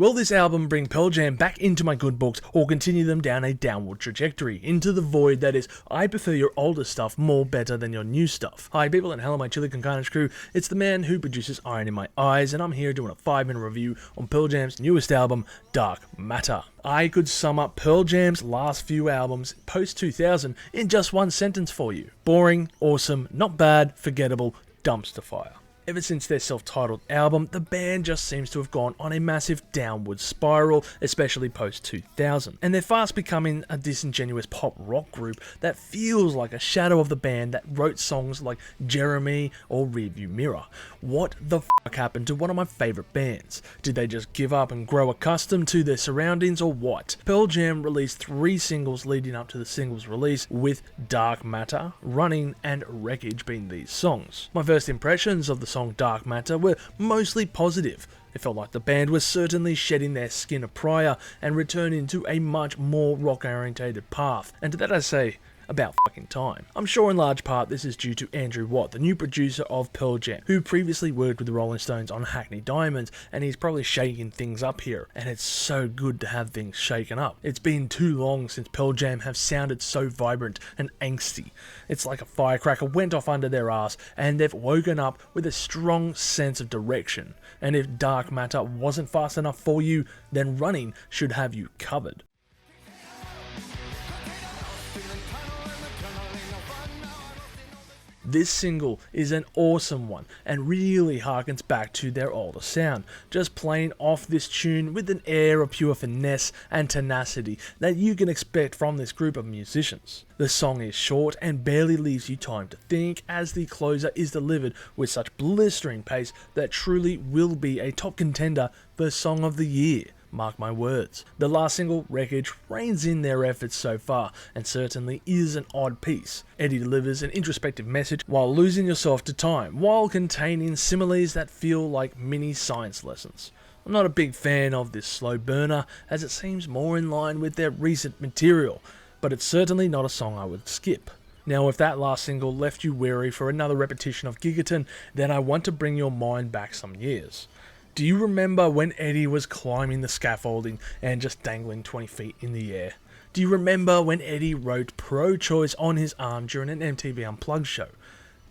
Will this album bring Pearl Jam back into my good books or continue them down a downward trajectory, into the void that is, I prefer your older stuff more better than your new stuff? Hi people and hello my chili con carnage crew, it's the man who produces Iron in My Eyes and I'm here doing a 5-minute review on Pearl Jam's newest album, Dark Matter. I could sum up Pearl Jam's last few albums post-2000 in just one sentence for you. Boring, awesome, not bad, forgettable, dumpster fire. Ever since their self-titled album, the band just seems to have gone on a massive downward spiral, especially post-2000, and they're fast becoming a disingenuous pop rock group that feels like a shadow of the band that wrote songs like Jeremy or Rearview Mirror. What the fuck happened to one of my favourite bands? Did they just give up and grow accustomed to their surroundings or what? Pearl Jam released 3 singles leading up to the singles release, with Dark Matter, Running and Wreckage being these songs. My first impressions of the song Dark Matter were mostly positive. It felt like the band was certainly shedding their skin of prior and returning to a much more rock-orientated path. And to that I say, about fucking time. I'm sure in large part this is due to Andrew Watt, the new producer of Pearl Jam, who previously worked with the Rolling Stones on Hackney Diamonds, and he's probably shaking things up here, and it's so good to have things shaken up. It's been too long since Pearl Jam have sounded so vibrant and angsty. It's like a firecracker went off under their ass, and they've woken up with a strong sense of direction. And if Dark Matter wasn't fast enough for you, then Running should have you covered. This single is an awesome one and really harkens back to their older sound, just playing off this tune with an air of pure finesse and tenacity that you can expect from this group of musicians. The song is short and barely leaves you time to think, as the closer is delivered with such blistering pace that truly will be a top contender for Song of the Year. Mark my words. The last single, Wreckage, reins in their efforts so far, and certainly is an odd piece. Eddie delivers an introspective message while losing yourself to time, while containing similes that feel like mini science lessons. I'm not a big fan of this slow burner, as it seems more in line with their recent material, but it's certainly not a song I would skip. Now, if that last single left you weary for another repetition of Gigaton, then I want to bring your mind back some years. Do you remember when Eddie was climbing the scaffolding and just dangling 20 feet in the air? Do you remember when Eddie wrote Pro-Choice on his arm during an MTV Unplugged show?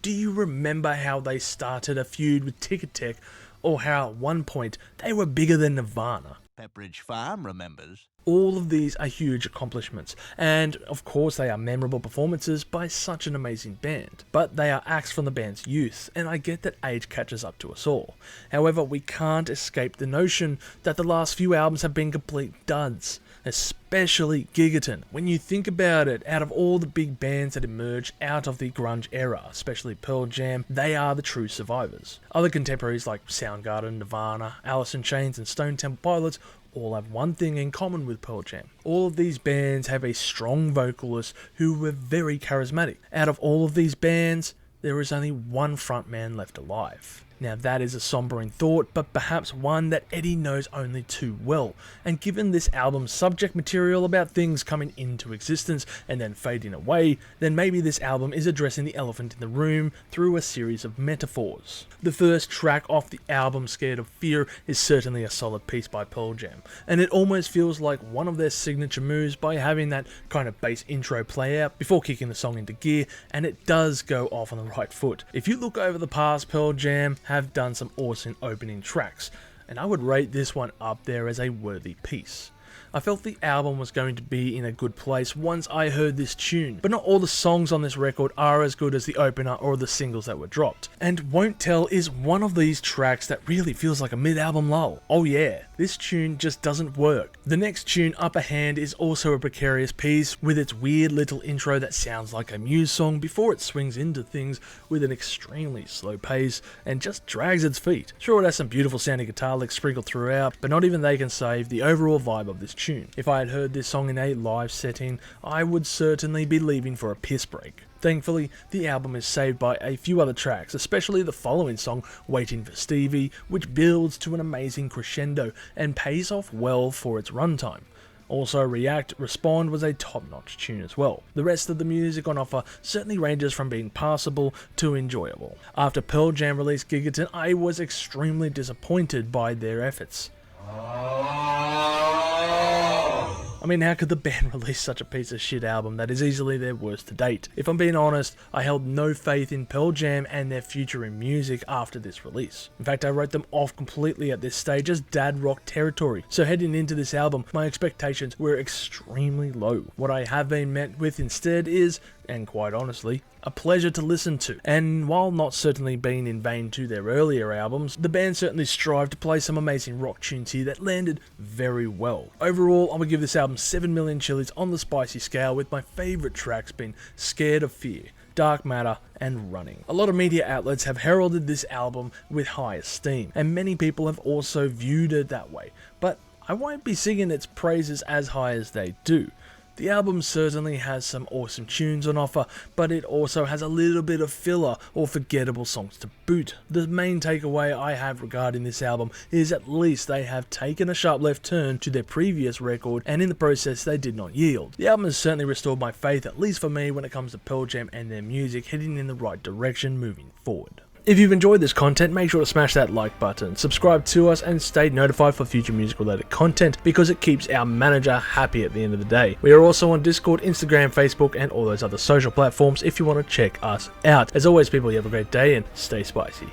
Do you remember how they started a feud with Ticket Tech, or how at one point they were bigger than Nirvana? Pepperidge Farm remembers. All of these are huge accomplishments, and of course they are memorable performances by such an amazing band, but they are acts from the band's youth, and I get that age catches up to us all. However, we can't escape the notion that the last few albums have been complete duds, especially Gigaton. When you think about it, out of all the big bands that emerged out of the grunge era, especially Pearl Jam, they are the true survivors. Other contemporaries like Soundgarden, Nirvana, Alice in Chains and Stone Temple Pilots all have one thing in common with Pearl Jam. All of these bands have a strong vocalist who were very charismatic. Out of all of these bands, there is only one frontman left alive. Now that is a sombering thought, but perhaps one that Eddie knows only too well, and given this album's subject material about things coming into existence and then fading away, then maybe this album is addressing the elephant in the room through a series of metaphors. The first track off the album, Scared of Fear, is certainly a solid piece by Pearl Jam, and it almost feels like one of their signature moves by having that kind of bass intro play out before kicking the song into gear, and it does go off on the right foot. If you look over the past, Pearl Jam have done some awesome opening tracks, and I would rate this one up there as a worthy piece. I felt the album was going to be in a good place once I heard this tune, but not all the songs on this record are as good as the opener or the singles that were dropped. And Won't Tell is one of these tracks that really feels like a mid-album lull. Oh yeah, this tune just doesn't work. The next tune, Upper Hand, is also a precarious piece with its weird little intro that sounds like a Muse song before it swings into things with an extremely slow pace and just drags its feet. Sure, it has some beautiful sounding guitar licks sprinkled throughout, but not even they can save the overall vibe of this tune. If I had heard this song in a live setting, I would certainly be leaving for a piss break. Thankfully, the album is saved by a few other tracks, especially the following song, Waiting for Stevie, which builds to an amazing crescendo and pays off well for its runtime. Also, React Respond was a top-notch tune as well. The rest of the music on offer certainly ranges from being passable to enjoyable. After Pearl Jam released Gigaton, I was extremely disappointed by their efforts. I mean, how could the band release such a piece of shit album that is easily their worst to date? If I'm being honest, I held no faith in Pearl Jam and their future in music after this release. In fact, I wrote them off completely at this stage as dad rock territory, so heading into this album, my expectations were extremely low. What I have been met with instead is, and quite honestly, a pleasure to listen to. And while not certainly being in vain to their earlier albums, the band certainly strived to play some amazing rock tunes here that landed very well. Overall, I would give this album 7 million chilies on the spicy scale, with my favourite tracks being Scared of Fear, Dark Matter, and Running. A lot of media outlets have heralded this album with high esteem, and many people have also viewed it that way, but I won't be singing its praises as high as they do. The album certainly has some awesome tunes on offer, but it also has a little bit of filler or forgettable songs to boot. The main takeaway I have regarding this album is at least they have taken a sharp left turn to their previous record, and in the process they did not yield. The album has certainly restored my faith, at least for me, when it comes to Pearl Jam and their music heading in the right direction moving forward. If you've enjoyed this content, make sure to smash that like button, subscribe to us, and stay notified for future music related content, because it keeps our manager happy at the end of the day. We are also on Discord, Instagram, Facebook, and all those other social platforms if you want to check us out. As always, people, you have a great day and stay spicy.